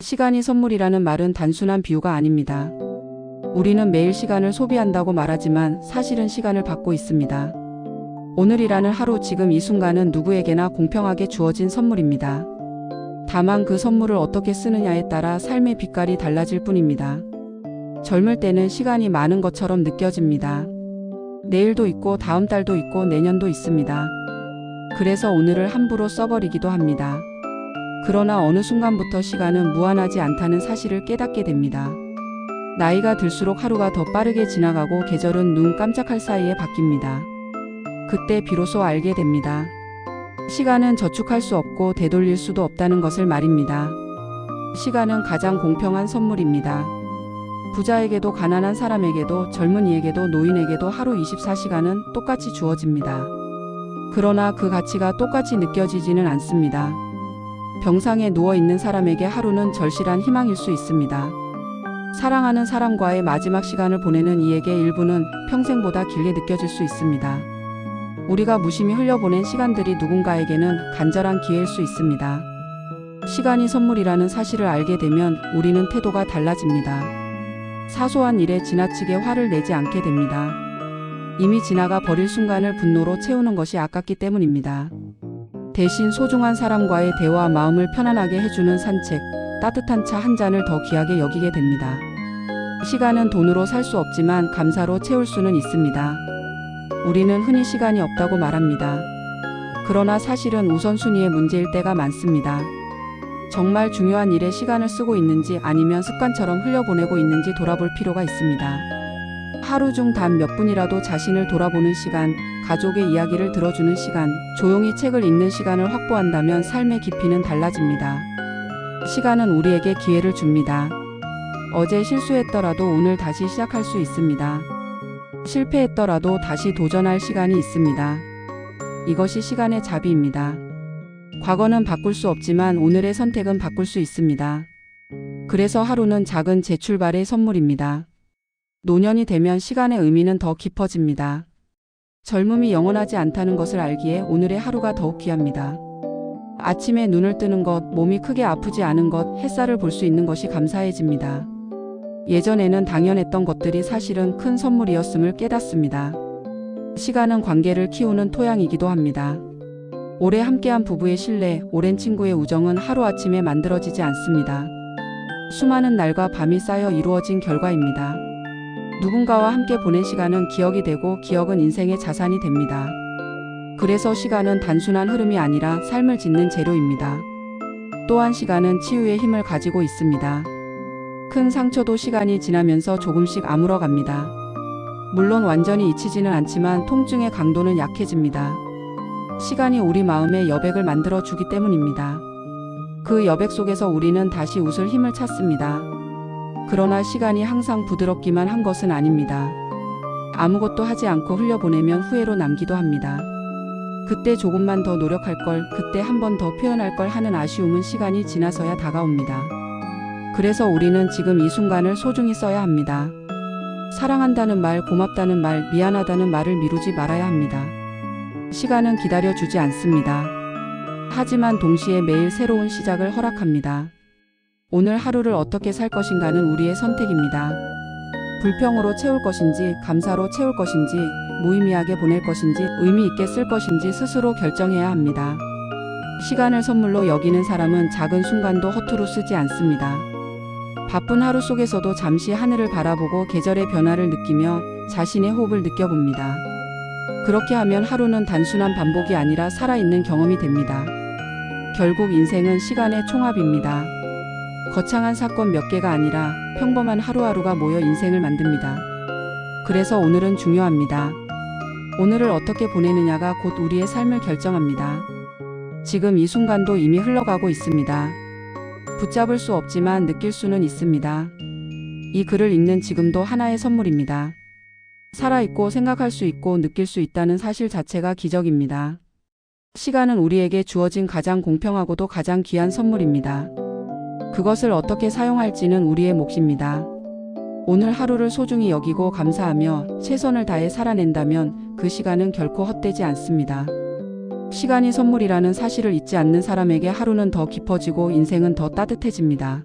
시간이 선물이라는 말은 단순한 비유가 아닙니다. 우리는 매일 시간을 소비한다고 말하지만 사실은 시간을 받고 있습니다. 오늘이라는 하루, 지금 이 순간은 누구에게나 공평하게 주어진 선물입니다. 다만 그 선물을 어떻게 쓰느냐에 따라 삶의 빛깔이 달라질 뿐입니다. 젊을 때는 시간이 많은 것처럼 느껴집니다. 내일도 있고 다음 달도 있고 내년도 있습니다. 그래서 오늘을 함부로 써버리기도 합니다. 그러나 어느 순간부터 시간은 무한하지 않다는 사실을 깨닫게 됩니다. 나이가 들수록 하루가 더 빠르게 지나가고 계절은 눈 깜짝할 사이에 바뀝니다. 그때 비로소 알게 됩니다. 시간은 저축할 수 없고 되돌릴 수도 없다는 것을 말입니다. 시간은 가장 공평한 선물입니다. 부자에게도 가난한 사람에게도 젊은이에게도 노인에게도 하루 24시간은 똑같이 주어집니다. 그러나 그 가치가 똑같이 느껴지지는 않습니다. 병상에 누워있는 사람에게 하루는 절실한 희망일 수 있습니다. 사랑하는 사람과의 마지막 시간을 보내는 이에게 일부는 평생보다 길게 느껴질 수 있습니다. 우리가 무심히 흘려보낸 시간들이 누군가에게는 간절한 기회일 수 있습니다. 시간이 선물이라는 사실을 알게 되면 우리는 태도가 달라집니다. 사소한 일에 지나치게 화를 내지 않게 됩니다. 이미 지나가 버릴 순간을 분노로 채우는 것이 아깝기 때문입니다. 대신 소중한 사람과의 대화, 마음을 편안하게 해주는 산책, 따뜻한 차 한 잔을 더 귀하게 여기게 됩니다. 시간은 돈으로 살 수 없지만 감사로 채울 수는 있습니다. 우리는 흔히 시간이 없다고 말합니다. 그러나 사실은 우선순위의 문제일 때가 많습니다. 정말 중요한 일에 시간을 쓰고 있는지 아니면 습관처럼 흘려보내고 있는지 돌아볼 필요가 있습니다. 하루 중 단 몇 분이라도 자신을 돌아보는 시간, 가족의 이야기를 들어주는 시간, 조용히 책을 읽는 시간을 확보한다면 삶의 깊이는 달라집니다. 시간은 우리에게 기회를 줍니다. 어제 실수했더라도 오늘 다시 시작할 수 있습니다. 실패했더라도 다시 도전할 시간이 있습니다. 이것이 시간의 자비입니다. 과거는 바꿀 수 없지만 오늘의 선택은 바꿀 수 있습니다. 그래서 하루는 작은 재출발의 선물입니다. 노년이 되면 시간의 의미는 더 깊어집니다. 젊음이 영원하지 않다는 것을 알기에 오늘의 하루가 더욱 귀합니다. 아침에 눈을 뜨는 것, 몸이 크게 아프지 않은 것, 햇살을 볼 수 있는 것이 감사해집니다. 예전에는 당연했던 것들이 사실은 큰 선물이었음을 깨닫습니다. 시간은 관계를 키우는 토양이기도 합니다. 오래 함께한 부부의 신뢰, 오랜 친구의 우정은 하루아침에 만들어지지 않습니다. 수많은 날과 밤이 쌓여 이루어진 결과입니다. 누군가와 함께 보낸 시간은 기억이 되고 기억은 인생의 자산이 됩니다. 그래서 시간은 단순한 흐름이 아니라 삶을 짓는 재료입니다. 또한 시간은 치유의 힘을 가지고 있습니다. 큰 상처도 시간이 지나면서 조금씩 아물어갑니다. 물론 완전히 잊히지는 않지만 통증의 강도는 약해집니다. 시간이 우리 마음에 여백을 만들어주기 때문입니다. 그 여백 속에서 우리는 다시 웃을 힘을 찾습니다. 그러나 시간이 항상 부드럽기만 한 것은 아닙니다. 아무것도 하지 않고 흘려보내면 후회로 남기도 합니다. 그때 조금만 더 노력할 걸, 그때 한 번 더 표현할 걸 하는 아쉬움은 시간이 지나서야 다가옵니다. 그래서 우리는 지금 이 순간을 소중히 써야 합니다. 사랑한다는 말, 고맙다는 말, 미안하다는 말을 미루지 말아야 합니다. 시간은 기다려주지 않습니다. 하지만 동시에 매일 새로운 시작을 허락합니다. 오늘 하루를 어떻게 살 것인가는 우리의 선택입니다. 불평으로 채울 것인지, 감사로 채울 것인지, 무의미하게 보낼 것인지, 의미 있게 쓸 것인지 스스로 결정해야 합니다. 시간을 선물로 여기는 사람은 작은 순간도 허투루 쓰지 않습니다. 바쁜 하루 속에서도 잠시 하늘을 바라보고 계절의 변화를 느끼며 자신의 호흡을 느껴봅니다. 그렇게 하면 하루는 단순한 반복이 아니라 살아있는 경험이 됩니다. 결국 인생은 시간의 총합입니다. 거창한 사건 몇 개가 아니라 평범한 하루하루가 모여 인생을 만듭니다. 그래서 오늘은 중요합니다. 오늘을 어떻게 보내느냐가 곧 우리의 삶을 결정합니다. 지금 이 순간도 이미 흘러가고 있습니다. 붙잡을 수 없지만 느낄 수는 있습니다. 이 글을 읽는 지금도 하나의 선물입니다. 살아있고 생각할 수 있고 느낄 수 있다는 사실 자체가 기적입니다. 시간은 우리에게 주어진 가장 공평하고도 가장 귀한 선물입니다. 그것을 어떻게 사용할지는 우리의 몫입니다. 오늘 하루를 소중히 여기고 감사하며 최선을 다해 살아낸다면 그 시간은 결코 헛되지 않습니다. 시간이 선물이라는 사실을 잊지 않는 사람에게 하루는 더 깊어지고 인생은 더 따뜻해집니다.